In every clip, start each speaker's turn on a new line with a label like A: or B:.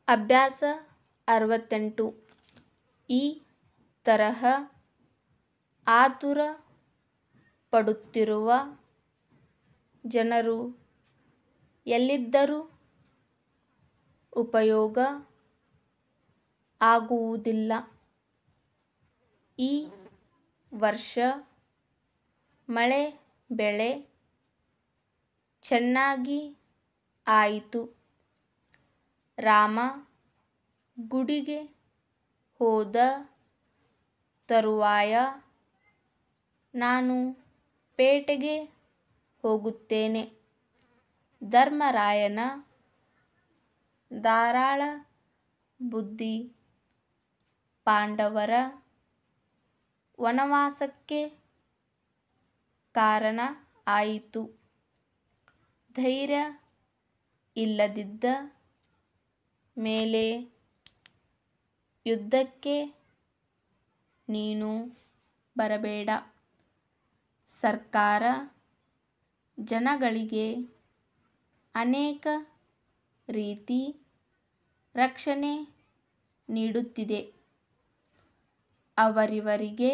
A: ಅಭ್ಯಾಸ 68 ಈ ತರಹ ಆತುರ ಪಡುತ್ತಿರುವ ಜನರು ಎಲ್ಲಿದ್ದರೂ ಉಪಯೋಗ ಆಗುವುದಿಲ್ಲ. ಈ ವರ್ಷ ಮಳೆ ಬೆಳೆ ಚೆನ್ನಾಗಿ ಆಯಿತು. ರಾಮ ಗುಡಿಗೆ ಹೋದ ತರುವಾಯ ನಾನು ಪೇಟೆಗೆ ಹೋಗುತ್ತೇನೆ. ಧರ್ಮರಾಯನ ಧಾರಾಳ ಬುದ್ಧಿ ಪಾಂಡವರ ವನವಾಸಕ್ಕೆ ಕಾರಣ ಆಯಿತು. ಧೈರ್ಯ ಇಲ್ಲದಿದ್ದ ಮೇಲೆ ಯುದ್ಧಕ್ಕೆ ನೀನು ಬರಬೇಡ. ಸರ್ಕಾರ ಜನಗಳಿಗೆ ಅನೇಕ ರೀತಿ ರಕ್ಷಣೆ ನೀಡುತ್ತಿದೆ. ಅವರಿವರಿಗೆ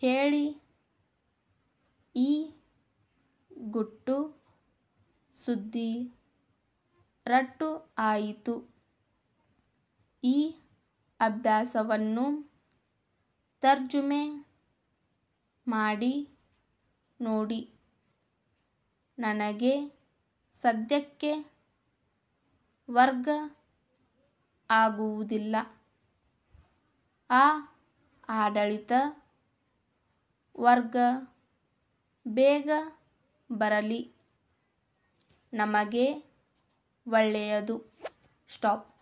A: ಹೇಳಿ ಈ ಗುಟ್ಟು ಸುದ್ದಿ ರಟ್ಟು ಆಯಿತು. ಈ ಅಭ್ಯಾಸವನ್ನು ತರ್ಜುಮೆ ಮಾಡಿ ನೋಡಿ. ನನಗೆ ಸದ್ಯಕ್ಕೆ ವರ್ಗ ಆಗುವುದಿಲ್ಲ. ಆ ಆಡಳಿತ ವರ್ಗ ಬೇಗ ಬರಲಿ. ನಮಗೆ ಒಳ್ಳೆಯದು. ಸ್ಟಾಪ್.